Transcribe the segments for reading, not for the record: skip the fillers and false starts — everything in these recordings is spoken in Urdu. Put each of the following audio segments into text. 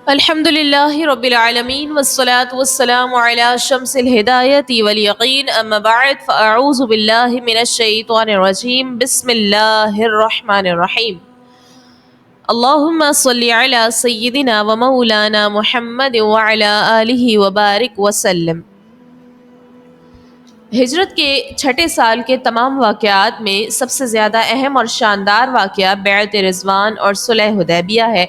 الحمد للہ رب العالمین والصلاة والسلام علی شمس الہدایت والیقین اما بعد فاعوذ باللہ من الشیطان الرجیم بسم اللہ الرحمن الرحیم اللہم صلی علی سیدنا و مولانا محمد وعلی آلہ وبارک وسلم۔ ہجرت کے چھٹے سال کے تمام واقعات میں سب سے زیادہ اہم اور شاندار واقعہ بیعت رضوان اور صلح حدیبیہ ہے۔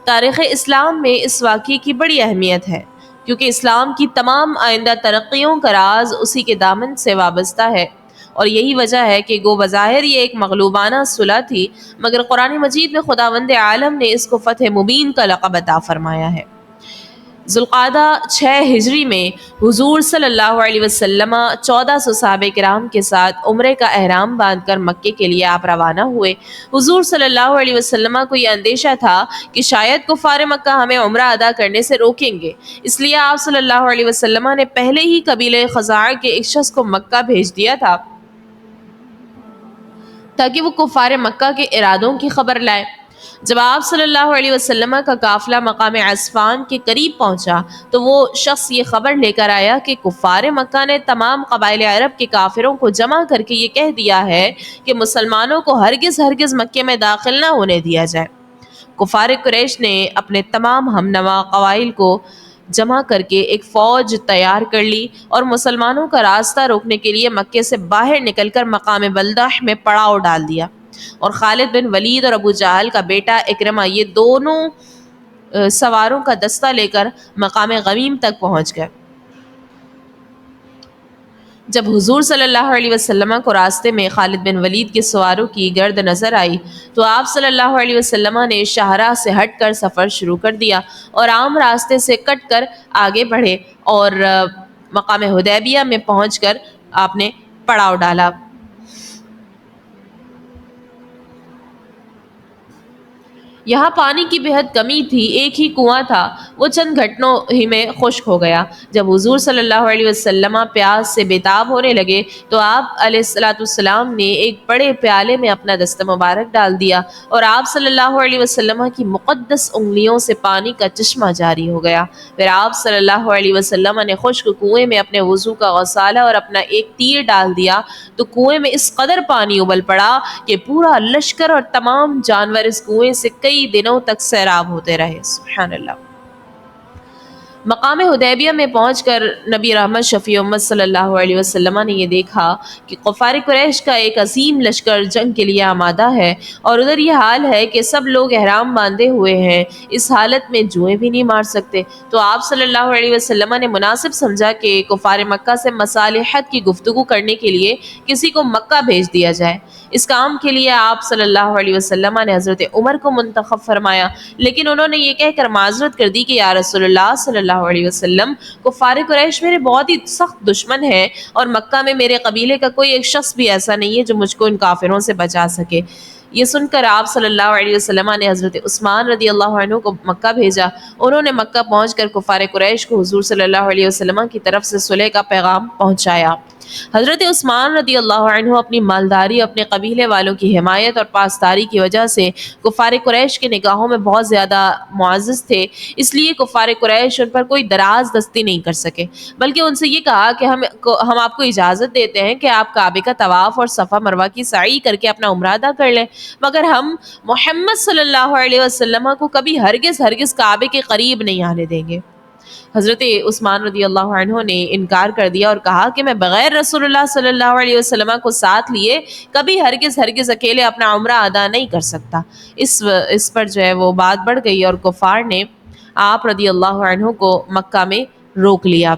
تاریخ اسلام میں اس واقعے کی بڑی اہمیت ہے کیونکہ اسلام کی تمام آئندہ ترقیوں کا راز اسی کے دامن سے وابستہ ہے، اور یہی وجہ ہے کہ گو بظاہر یہ ایک مغلوبانہ صلح تھی، مگر قرآن مجید میں خداوند عالم نے اس کو فتح مبین کا لقب عطا فرمایا ہے۔ ذوالقعدہ 6 ہجری میں حضور صلی اللہ علیہ وسلم 1400 صحابہ کرام کے ساتھ عمرے کا احرام باندھ کر مکے کے لیے آپ روانہ ہوئے۔ حضور صلی اللہ علیہ وسلم کو یہ اندیشہ تھا کہ شاید کفار مکہ ہمیں عمرہ ادا کرنے سے روکیں گے، اس لیے آپ صلی اللہ علیہ وسلم نے پہلے ہی قبیلہ خزاع کے ایک شخص کو مکہ بھیج دیا تھا تاکہ وہ کفار مکہ کے ارادوں کی خبر لائے۔ جب آپ صلی اللہ علیہ وسلم کا قافلہ مقام عصفان کے قریب پہنچا تو وہ شخص یہ خبر لے کر آیا کہ کفار مکہ نے تمام قبائل عرب کے کافروں کو جمع کر کے یہ کہہ دیا ہے کہ مسلمانوں کو ہرگز مکے میں داخل نہ ہونے دیا جائے۔ کفار قریش نے اپنے تمام ہم نوا قبائل کو جمع کر کے ایک فوج تیار کر لی اور مسلمانوں کا راستہ روکنے کے لیے مکے سے باہر نکل کر مقام بلدح میں پڑاؤ ڈال دیا، اور خالد بن ولید اور ابو جہل کا بیٹا اکرمہ یہ دونوں سواروں کا دستہ لے کر مقام غمیم تک پہنچ گئے۔ جب حضور صلی اللہ علیہ وسلم کو راستے میں خالد بن ولید کے سواروں کی گرد نظر آئی تو آپ صلی اللہ علیہ وسلم نے شاہراہ سے ہٹ کر سفر شروع کر دیا اور عام راستے سے کٹ کر آگے بڑھے، اور مقام حدیبیہ میں پہنچ کر آپ نے پڑاؤ ڈالا۔ یہاں پانی کی بہت کمی تھی، ایک ہی کنواں تھا، وہ چند گھنٹوں ہی میں خشک ہو گیا۔ جب حضور صلی اللہ علیہ وسلم پیاس سے بےتاب ہونے لگے تو آپ علیہ السلام نے ایک بڑے پیالے میں اپنا دست مبارک ڈال دیا اور آپ صلی اللہ علیہ وسلم کی مقدس انگلیوں سے پانی کا چشمہ جاری ہو گیا۔ پھر آپ صلی اللہ علیہ وسلم نے خشک کنویں میں اپنے وضو کا غسالہ اور اپنا ایک تیر ڈال دیا تو کنویں میں اس قدر پانی ابل پڑا کہ پورا لشکر اور تمام جانور اس کنویں سے کئی دنوں تک سیراب ہوتے رہے۔ سبحان اللہ۔ مقام حدیبیہ میں پہنچ کر نبی رحمت شفیع امت صلی اللہ علیہ وسلم نے یہ دیکھا کہ کفار قریش کا ایک عظیم لشکر جنگ کے لیے آمادہ ہے، اور ادھر یہ حال ہے کہ سب لوگ احرام باندھے ہوئے ہیں، اس حالت میں جوئیں بھی نہیں مار سکتے۔ تو آپ صلی اللہ علیہ وسلم نے مناسب سمجھا کہ کفار مکہ سے مصالحت کی گفتگو کرنے کے لیے کسی کو مکہ بھیج دیا جائے۔ اس کام کے لیے آپ صلی اللہ علیہ وسلم نے حضرت عمر کو منتخب فرمایا، لیکن انہوں نے یہ کہہ کر معذرت کر دی کہ یا رسول اللہ صلی اللہ علیہ وسلم، کفار قریش میرے بہت ہی سخت دشمن ہیں، اور مکہ میں میرے قبیلے کا کوئی ایک شخص بھی ایسا نہیں ہے جو مجھ کو ان کافروں سے بچا سکے۔ یہ سن کر آپ صلی اللہ علیہ وسلم نے حضرت عثمان رضی اللہ عنہ کو مکہ بھیجا۔ انہوں نے مکہ پہنچ کر کفار قریش کو حضور صلی اللہ علیہ وسلم کی طرف سے صلح کا پیغام پہنچایا۔ حضرت عثمان رضی اللہ عنہ اپنی مالداری، اپنے قبیلے والوں کی حمایت اور پاسداری کی وجہ سے کفار قریش کے نگاہوں میں بہت زیادہ معزز تھے، اس لیے کفار قریش ان پر کوئی دراز دستی نہیں کر سکے، بلکہ ان سے یہ کہا کہ ہم آپ کو اجازت دیتے ہیں کہ آپ کعبے کا طواف اور صفا مروہ کی سعی کر کے اپنا عمرہ ادا کر لیں، مگر ہم محمد صلی اللہ علیہ وسلم کو کبھی ہرگز کعبے کے قریب نہیں آنے دیں گے۔ حضرت عثمان رضی اللہ عنہ نے انکار کر دیا اور کہا کہ میں بغیر رسول اللہ صلی اللہ علیہ وسلم کو ساتھ لیے کبھی ہرگز اکیلے اپنا عمرہ ادا نہیں کر سکتا۔ اس پر جو ہے وہ بات بڑھ گئی اور کفار نے آپ رضی اللہ عنہ کو مکہ میں روک لیا،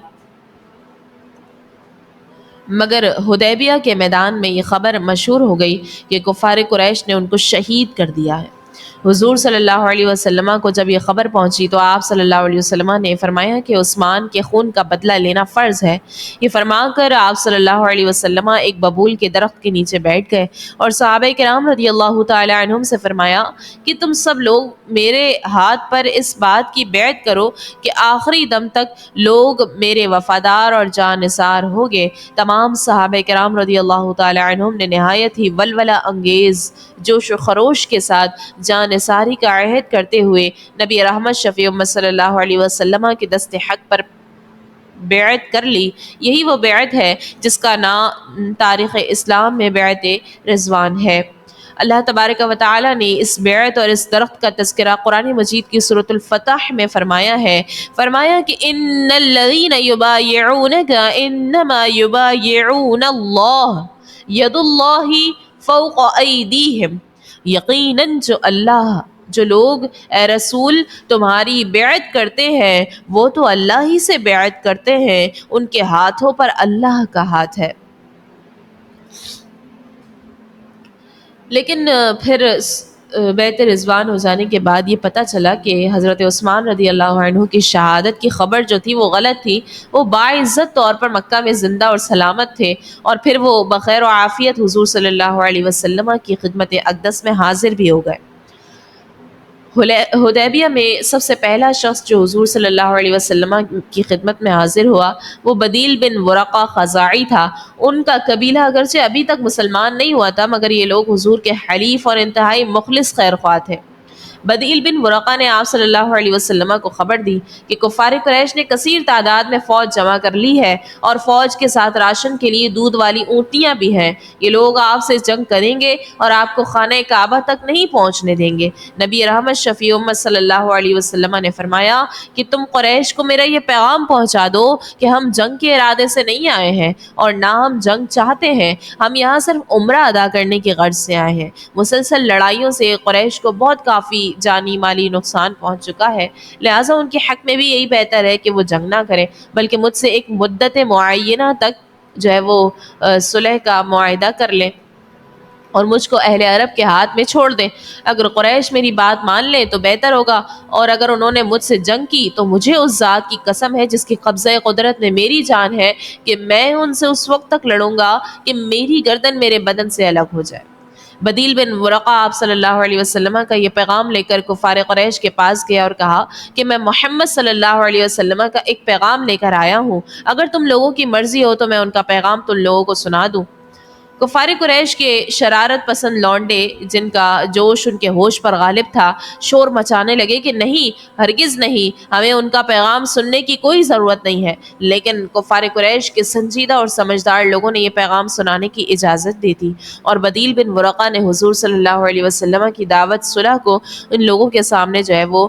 مگر حدیبیہ کے میدان میں یہ خبر مشہور ہو گئی کہ کفار قریش نے ان کو شہید کر دیا ہے۔ حضور صلی اللہ علیہ وسلم کو جب یہ خبر پہنچی تو آپ صلی اللہ علیہ وسلم نے فرمایا کہ عثمان کے خون کا بدلہ لینا فرض ہے۔ یہ فرما کر آپ صلی اللہ علیہ وسلم ایک ببول کے درخت کے نیچے بیٹھ گئے اور صحابہ کرام رضی اللہ تعالی عنہم سے فرمایا کہ تم سب لوگ میرے ہاتھ پر اس بات کی بیعت کرو کہ آخری دم تک لوگ میرے وفادار اور جانثار ہوگے۔ تمام صحابہ کرام رضی اللہ تعالی عنہم نے نہایت ہی ولولہ انگیز جوش و خروش کے ساتھ جان نثاری کا عہد کرتے ہوئے نبی رحمت شفیع امت صلی اللہ علیہ وسلم کے دست حق پر بیعت کر لی، یہی وہ بیعت ہے جس کا نام تاریخ اسلام میں بیعت رضوان ہے۔ اللہ تبارک و تعالی نے اس بیعت اور اس درخت کا تذکرہ قرآن مجید کی سورۃ الفتح میں فرمایا کہ ان الذین یبایعونک انما یبایعون اللہ ید اللہ فوق ایدیہم، یقیناً جو لوگ اے رسول تمہاری بیعت کرتے ہیں وہ تو اللہ ہی سے بیعت کرتے ہیں، ان کے ہاتھوں پر اللہ کا ہاتھ ہے۔ لیکن پھر بیعت رضوان ہو جانے کے بعد یہ پتہ چلا کہ حضرت عثمان رضی اللہ عنہ کی شہادت کی خبر جو تھی وہ غلط تھی۔ وہ باعزت طور پر مکہ میں زندہ اور سلامت تھے، اور پھر وہ بخیر و عافیت حضور صلی اللہ علیہ وسلم کی خدمت اقدس میں حاضر بھی ہو گئے۔ حدیبیہ میں سب سے پہلا شخص جو حضور صلی اللہ علیہ وسلم کی خدمت میں حاضر ہوا وہ بدیل بن ورقہ خزاعی تھا۔ ان کا قبیلہ اگرچہ ابھی تک مسلمان نہیں ہوا تھا، مگر یہ لوگ حضور کے حلیف اور انتہائی مخلص خیر خواہ تھے۔ بدیل بن ورقہ نے آپ صلی اللہ علیہ وسلم کو خبر دی کہ کفار قریش نے کثیر تعداد میں فوج جمع کر لی ہے، اور فوج کے ساتھ راشن کے لیے دودھ والی اونٹنیاں بھی ہیں۔ یہ لوگ آپ سے جنگ کریں گے اور آپ کو خانہ کعبہ تک نہیں پہنچنے دیں گے۔ نبی رحمت شفیع امت صلی اللہ علیہ وسلم نے فرمایا کہ تم قریش کو میرا یہ پیغام پہنچا دو کہ ہم جنگ کے ارادے سے نہیں آئے ہیں اور نہ ہم جنگ چاہتے ہیں، ہم یہاں صرف عمرہ ادا کرنے کی غرض سے آئے ہیں۔ مسلسل لڑائیوں سے قریش کو بہت کافی جانی مالی نقصان پہنچ چکا ہے، لہٰذا ان کے حق میں بھی یہی بہتر ہے کہ وہ جنگ نہ کریں، بلکہ مجھ سے ایک مدت معینہ تک جو ہے وہ صلح کا معاہدہ کر لیں اور مجھ کو اہل عرب کے ہاتھ میں چھوڑ دیں۔ اگر قریش میری بات مان لیں تو بہتر ہوگا، اور اگر انہوں نے مجھ سے جنگ کی تو مجھے اس ذات کی قسم ہے جس کی قبضہ قدرت میں میری جان ہے کہ میں ان سے اس وقت تک لڑوں گا کہ میری گردن میرے بدن سے الگ ہو جائے۔ بدیل بن ورقہ آپ صلی اللہ علیہ وسلم کا یہ پیغام لے کر کفار قریش کے پاس گیا اور کہا کہ میں محمد صلی اللہ علیہ وسلم کا ایک پیغام لے کر آیا ہوں، اگر تم لوگوں کی مرضی ہو تو میں ان کا پیغام تم لوگوں کو سنا دوں۔ کفار قریش کے شرارت پسند لونڈے جن کا جوش ان کے ہوش پر غالب تھا شور مچانے لگے کہ نہیں، ہرگز نہیں، ہمیں ان کا پیغام سننے کی کوئی ضرورت نہیں ہے۔ لیکن کفار قریش کے سنجیدہ اور سمجھدار لوگوں نے یہ پیغام سنانے کی اجازت دی تھی، اور بدیل بن ورقہ نے حضور صلی اللہ علیہ وسلم کی دعوت صلح کو ان لوگوں کے سامنے جو ہے وہ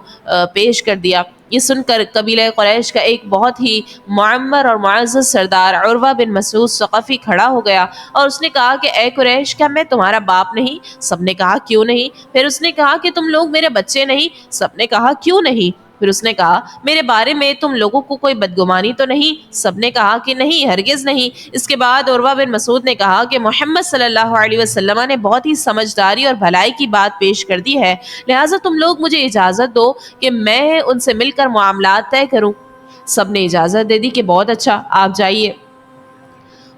پیش کر دیا۔ یہ سن کر قبیلہ قریش کا ایک بہت ہی معمر اور معزز سردار عروہ بن مسعود ثقفی کھڑا ہو گیا اور اس نے کہا کہ اے قریش، کیا میں تمہارا باپ نہیں؟ سب نے کہا کیوں نہیں؟ پھر اس نے کہا کہ تم لوگ میرے بچے نہیں؟ سب نے کہا کیوں نہیں؟ پھر اس نے کہا میرے بارے میں تم لوگوں کو کوئی بدگمانی تو نہیں؟ سب نے کہا کہ نہیں، ہرگز نہیں۔ اس کے بعد عروہ بن مسعود نے کہا کہ محمد صلی اللہ علیہ وسلم نے بہت ہی سمجھداری اور بھلائی کی بات پیش کر دی ہے، لہٰذا تم لوگ مجھے اجازت دو کہ میں ان سے مل کر معاملات طے کروں۔ سب نے اجازت دے دی کہ بہت اچھا، آپ جائیے۔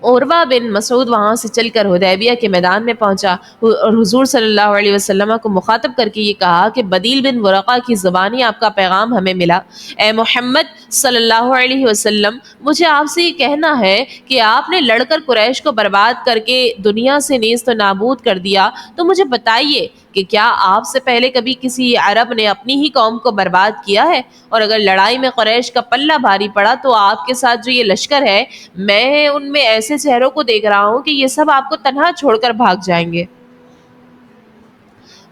عروہ بن مسعود وہاں سے چل کر حدیبیہ کے میدان میں پہنچا اور حضور صلی اللہ علیہ وسلم کو مخاطب کر کے یہ کہا کہ بدیل بن ورقہ کی زبانی آپ کا پیغام ہمیں ملا۔ اے محمد صلی اللہ علیہ وسلم، مجھے آپ سے یہ کہنا ہے کہ آپ نے لڑ کر قریش کو برباد کر کے دنیا سے نیست و نابود کر دیا، تو مجھے بتائیے کہ کیا آپ سے پہلے کبھی کسی عرب نے اپنی ہی قوم کو برباد کیا ہے؟ اور اگر لڑائی میں قریش کا پلہ بھاری پڑا تو آپ کے ساتھ جو یہ لشکر ہے، میں ان میں ایسے چہروں کو دیکھ رہا ہوں کہ یہ سب آپ کو تنہا چھوڑ کر بھاگ جائیں گے۔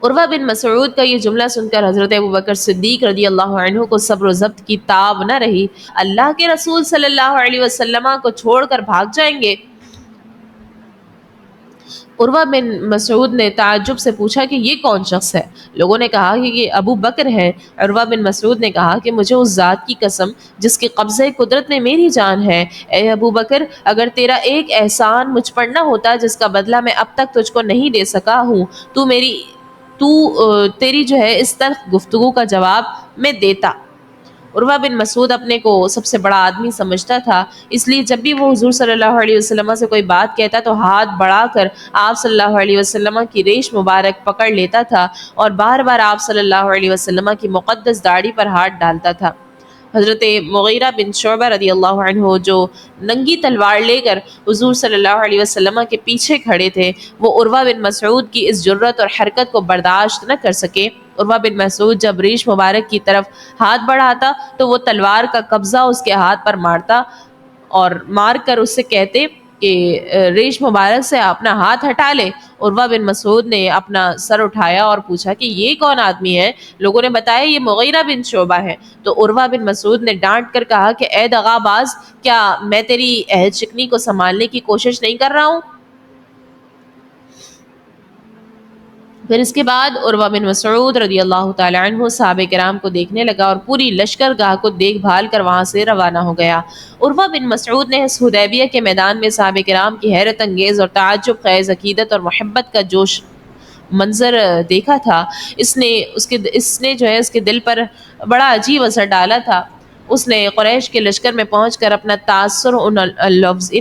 عروہ بن مسعود کا یہ جملہ سن کر حضرت ابوبکر صدیق رضی اللہ عنہ کو صبر و ضبط کی تاب نہ رہی۔ اللہ کے رسول صلی اللہ علیہ وسلم کو چھوڑ کر بھاگ جائیں گے؟ عروہ بن مسعود نے تعجب سے پوچھا کہ یہ کون شخص ہے؟ لوگوں نے کہا کہ یہ ابو بکر ہے۔ عروہ بن مسعود نے کہا کہ مجھے اس ذات کی قسم جس کی قبضہ قدرت میں میری جان ہے، اے ابو بکر، اگر تیرا ایک احسان مجھ پر نہ ہوتا جس کا بدلہ میں اب تک تجھ کو نہیں دے سکا ہوں، تیری جو ہے اس تلخ گفتگو کا جواب میں دیتا۔ عروہ بن مسعود اپنے کو سب سے بڑا آدمی سمجھتا تھا، اس لیے جب بھی وہ حضور صلی اللہ علیہ وسلم سے کوئی بات کہتا تو ہاتھ بڑھا کر آپ صلی اللہ علیہ وسلم کی ریش مبارک پکڑ لیتا تھا اور بار بار آپ صلی اللہ علیہ وسلم کی مقدس داڑھی پر ہاتھ ڈالتا تھا۔ حضرت مغیرہ بن شعبہ رضی اللہ عنہ جو ننگی تلوار لے کر حضور صلی اللہ علیہ وسلم کے پیچھے کھڑے تھے، وہ عروہ بن مسعود کی اس جرت اور حرکت کو برداشت نہ کر سکے۔ عروہ بن مسعود جب ریش مبارک کی طرف ہاتھ بڑھاتا تو وہ تلوار کا قبضہ اس کے ہاتھ پر مارتا اور مار کر اس سے کہتے کہ ریش مبارک سے اپنا ہاتھ ہٹا لے۔ عروہ بن مسعود نے اپنا سر اٹھایا اور پوچھا کہ یہ کون آدمی ہے؟ لوگوں نے بتایا یہ مغیرہ بن شعبہ ہے۔ تو عروہ بن مسعود نے ڈانٹ کر کہا کہ اے دغا باز، کیا میں تیری عہد شکنی کو سنبھالنے کی کوشش نہیں کر رہا ہوں؟ پھر اس کے بعد عروہ بن مسعود رضی اللہ تعالی عنہ صحابہ کرام کو دیکھنے لگا اور پوری لشکر گاہ کو دیکھ بھال کر وہاں سے روانہ ہو گیا۔ عروہ بن مسعود نے اس حدیبیہ کے میدان میں صحابہ کرام کی حیرت انگیز اور تعجب خیز عقیدت اور محبت کا جوش منظر دیکھا تھا۔ اس نے جو ہے اس کے دل پر بڑا عجیب اثر ڈالا تھا۔ اس نے قریش کے لشکر میں پہنچ کر اپنا تاثر ان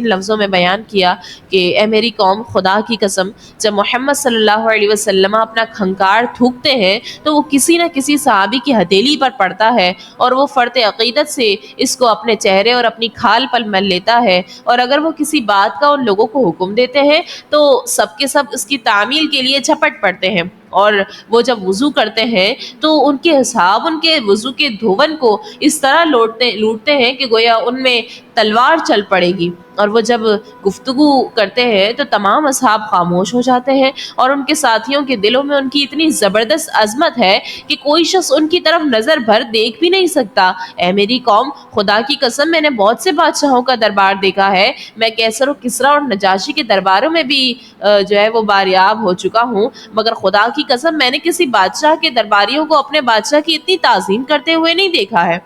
لفظوں میں بیان کیا کہ اے میری قوم، خدا کی قسم، جب محمد صلی اللہ علیہ وسلم اپنا کھنکار تھوکتے ہیں تو وہ کسی نہ کسی صحابی کی ہتھیلی پر پڑتا ہے اور وہ فرط عقیدت سے اس کو اپنے چہرے اور اپنی کھال پر مل لیتا ہے، اور اگر وہ کسی بات کا ان لوگوں کو حکم دیتے ہیں تو سب کے سب اس کی تعمیل کے لیے جھپٹ پڑتے ہیں، اور وہ جب وضو کرتے ہیں تو ان کے اصحاب ان کے وضو کے دھون کو اس طرح لوٹتے ہیں کہ گویا ان میں تلوار چل پڑے گی، اور وہ جب گفتگو کرتے ہیں تو تمام اصحاب خاموش ہو جاتے ہیں، اور ان کے ساتھیوں کے دلوں میں ان کی اتنی زبردست عظمت ہے کہ کوئی شخص ان کی طرف نظر بھر دیکھ بھی نہیں سکتا۔ اے میری قوم، خدا کی قسم، میں نے بہت سے بادشاہوں کا دربار دیکھا ہے، میں کیسر و کسریٰ اور نجاشی کے درباروں میں بھی جو ہے وہ باریاب ہو چکا ہوں، مگر خدا کی قسم میں نے کسی بادشاہ کے درباریوں کو اپنے بادشاہ کی اتنی تعظیم کرتے ہوئے نہیں دیکھا ہے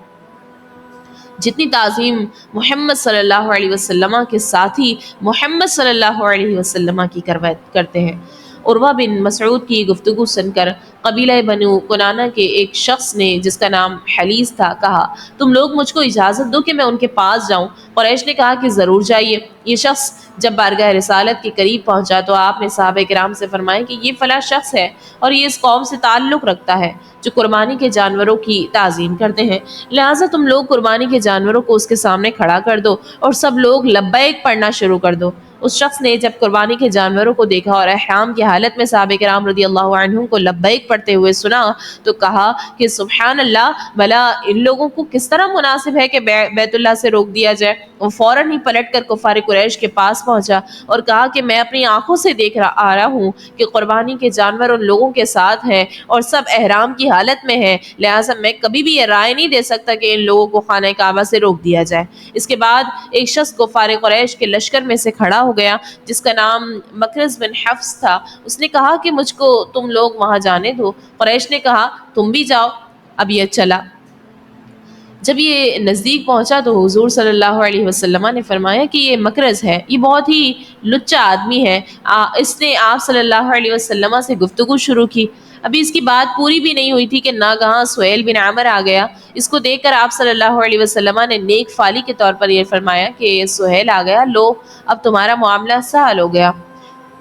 جتنی تعظیم محمد صلی اللہ علیہ وسلم کے ساتھی محمد صلی اللہ علیہ وسلم کی کرتے ہیں۔ عروہ بن مسعود کی گفتگو سن کر قبیلہ بنو کنانہ کے ایک شخص نے جس کا نام حلیز تھا کہا، تم لوگ مجھ کو اجازت دو کہ میں ان کے پاس جاؤں۔ قریش نے کہا کہ ضرور جائیے۔ یہ شخص جب بارگاہ رسالت کے قریب پہنچا تو آپ نے صحابہ کرام سے فرمایا کہ یہ فلاں شخص ہے اور یہ اس قوم سے تعلق رکھتا ہے جو قربانی کے جانوروں کی تعظیم کرتے ہیں، لہٰذا تم لوگ قربانی کے جانوروں کو اس کے سامنے کھڑا کر دو اور سب لوگ لبیک پڑھنا شروع کر دو۔ اس شخص نے جب قربانی کے جانوروں کو دیکھا اور احرام کی حالت میں صحابہ کرام رضی اللہ عنہم کو لبیک پڑھتے ہوئے سنا تو کہا کہ سبحان اللہ، بھلا ان لوگوں کو کس طرح مناسب ہے کہ بیت اللہ سے روک دیا جائے۔ وہ فوراً ہی پلٹ کر کفار قریش کے پاس پہنچا اور کہا کہ میں اپنی آنکھوں سے دیکھ آ رہا ہوں کہ قربانی کے جانور ان لوگوں کے ساتھ ہیں اور سب احرام کی حالت میں ہیں، لہٰذا میں کبھی بھی یہ رائے نہیں دے سکتا کہ ان لوگوں کو خانہ کعبہ سے روک دیا جائے۔ اس کے بعد ایک شخص کفار قریش کے لشکر میں سے کھڑا ہو گیا جس کا نام مکرز بن حفص تھا۔ اس نے کہا کہ مجھ کو تم لوگ وہاں جانے دو۔ قریش نے کہا تم بھی جاؤ۔ اب یہ چلا۔ جب یہ نزدیک پہنچا تو حضور صلی اللہ علیہ وسلم نے فرمایا کہ یہ مکرز ہے، یہ بہت ہی لچا آدمی ہے۔ اس نے آپ صلی اللہ علیہ وسلم سے گفتگو شروع کی۔ ابھی اس کی بات پوری بھی نہیں ہوئی تھی کہ ناگہاں سہیل بن عامر آ گیا۔ اس کو دیکھ کر آپ صلی اللہ علیہ وسلم نے نیک فالی کے طور پر یہ فرمایا کہ سہیل آ گیا، لو اب تمہارا معاملہ سہل ہو گیا۔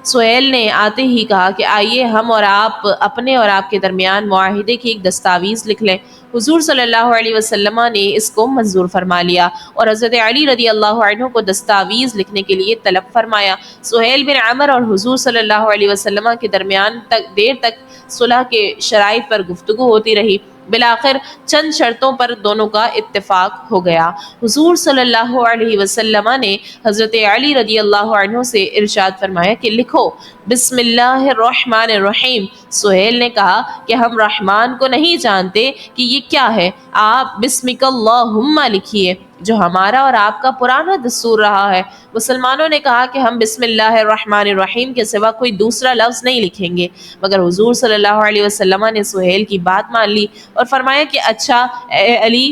سہیل نے آتے ہی کہا کہ آئیے ہم اور آپ اپنے اور آپ کے درمیان معاہدے کی ایک دستاویز لکھ لیں۔ حضور صلی اللہ علیہ وسلم نے اس کو منظور فرما لیا اور حضرت علی رضی اللہ عنہ کو دستاویز لکھنے کے لیے طلب فرمایا۔ سہیل بن عمر اور حضور صلی اللہ علیہ وسلم کے درمیان دیر تک صلح کے شرائط پر گفتگو ہوتی رہی۔ بالآخر چند شرطوں پر دونوں کا اتفاق ہو گیا۔ حضور صلی اللہ علیہ وسلم نے حضرت علی رضی اللہ عنہ سے ارشاد فرمایا کہ لکھو بسم اللہ الرحمن الرحیم۔ سہیل نے کہا کہ ہم رحمان کو نہیں جانتے کہ یہ کیا ہے، آپ بسمک اللہم لکھیے جو ہمارا اور آپ کا پرانا دستور رہا ہے۔ مسلمانوں نے کہا کہ ہم بسم اللہ الرحمن الرحیم کے سوا کوئی دوسرا لفظ نہیں لکھیں گے، مگر حضور صلی اللہ علیہ وسلم نے سہیل کی بات مان لی اور فرمایا کہ اچھا اے علی،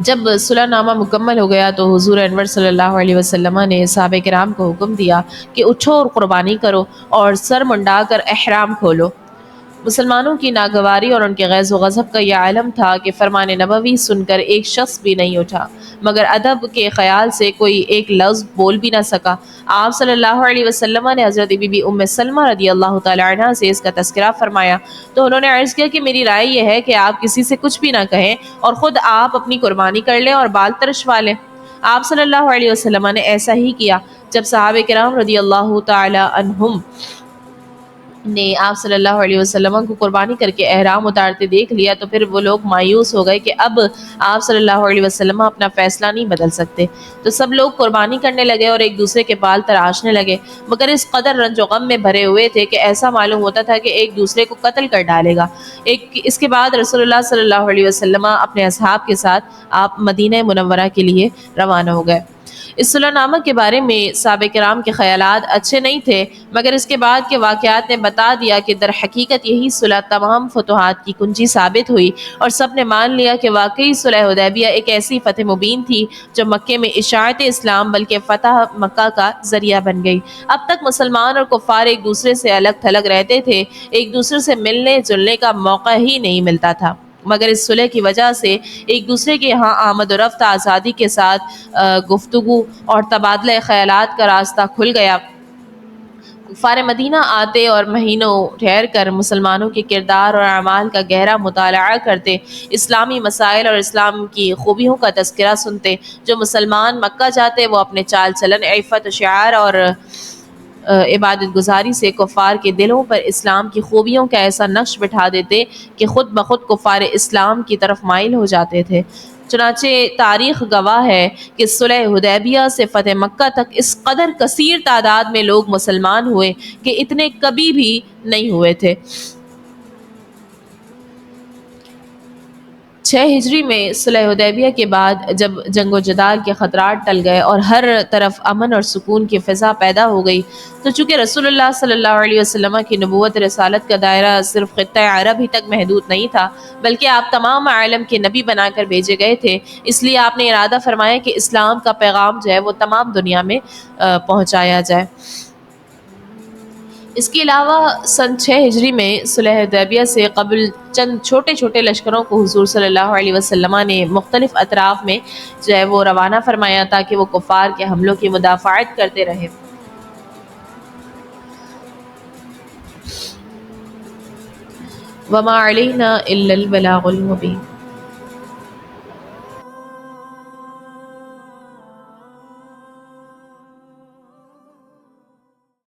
جب صلح نامہ مکمل ہو گیا تو حضور انور صلی اللہ علیہ وسلم نے صحابہ کرام کو حکم دیا کہ اٹھو اور قربانی کرو اور سر منڈا کر احرام کھولو۔ مسلمانوں کی ناگواری اور ان کے غیظ و غضب کا یہ عالم تھا کہ فرمان نبوی سن کر ایک شخص بھی نہیں اٹھا، مگر ادب کے خیال سے کوئی ایک لفظ بول بھی نہ سکا۔ آپ صلی اللہ علیہ وسلم نے حضرت بی بی ام سلمہ رضی اللہ تعالی عنہ سے اس کا تذکرہ فرمایا تو انہوں نے عرض کیا کہ میری رائے یہ ہے کہ آپ کسی سے کچھ بھی نہ کہیں اور خود آپ اپنی قربانی کر لیں اور بال ترشوا لیں۔ آپ صلی اللہ علیہ وسلم نے ایسا ہی کیا۔ جب صحابہ کرام رضی اللہ تعالی عنہم نے آپ صلی اللہ علیہ وسلم کو قربانی کر کے احرام اتارتے دیکھ لیا تو پھر وہ لوگ مایوس ہو گئے کہ اب آپ صلی اللہ علیہ وسلم اپنا فیصلہ نہیں بدل سکتے، تو سب لوگ قربانی کرنے لگے اور ایک دوسرے کے بال تراشنے لگے، مگر اس قدر رنج و غم میں بھرے ہوئے تھے کہ ایسا معلوم ہوتا تھا کہ ایک دوسرے کو قتل کر ڈالے گا۔ اس کے بعد رسول اللہ صلی اللہ علیہ وسلم اپنے اصحاب کے ساتھ آپ مدینہ منورہ کے لیے روانہ ہو گئے۔ اس صلح نامہ کے بارے میں صحابہ کرام کے خیالات اچھے نہیں تھے، مگر اس کے بعد کے واقعات نے بتا دیا کہ در حقیقت یہی صلح تمام فتوحات کی کنجی ثابت ہوئی اور سب نے مان لیا کہ واقعی صلح حدیبیہ ایک ایسی فتح مبین تھی جو مکے میں اشاعت اسلام بلکہ فتح مکہ کا ذریعہ بن گئی۔ اب تک مسلمان اور کفار ایک دوسرے سے الگ تھلگ رہتے تھے، ایک دوسرے سے ملنے جلنے کا موقع ہی نہیں ملتا تھا، مگر اس صلح کی وجہ سے ایک دوسرے کے یہاں آمد و رفت آزادی کے ساتھ گفتگو اور تبادلہ خیالات کا راستہ کھل گیا۔ کفار مدینہ آتے اور مہینوں ٹھہر کر مسلمانوں کے کردار اور اعمال کا گہرا مطالعہ کرتے، اسلامی مسائل اور اسلام کی خوبیوں کا تذکرہ سنتے۔ جو مسلمان مکہ جاتے وہ اپنے چال چلن، عفت و شعار اور عبادت گزاری سے کفار کے دلوں پر اسلام کی خوبیوں کا ایسا نقش بٹھا دیتے کہ خود بخود کفار اسلام کی طرف مائل ہو جاتے تھے۔ چنانچہ تاریخ گواہ ہے کہ صلح حدیبیہ سے فتح مکہ تک اس قدر کثیر تعداد میں لوگ مسلمان ہوئے کہ اتنے کبھی بھی نہیں ہوئے تھے۔ 6 ہجری میں صلح حدیبیہ کے بعد جب جنگ و جدال کے خطرات ٹل گئے اور ہر طرف امن اور سکون کی فضا پیدا ہو گئی، تو چونکہ رسول اللہ صلی اللہ علیہ وسلم کی نبوت رسالت کا دائرہ صرف خطہ عرب ہی تک محدود نہیں تھا بلکہ آپ تمام عالم کے نبی بنا کر بھیجے گئے تھے، اس لیے آپ نے ارادہ فرمایا کہ اسلام کا پیغام جو ہے وہ تمام دنیا میں پہنچایا جائے۔ اس کے علاوہ سن 6 ہجری میں صلح حدیبیہ سے قبل چند چھوٹے چھوٹے لشکروں کو حضور صلی اللہ علیہ وسلم نے مختلف اطراف میں جو ہے وہ روانہ فرمایا تاکہ وہ کفار کے حملوں کی مدافعت کرتے رہے۔ وما علینا الا البلاغ المبین۔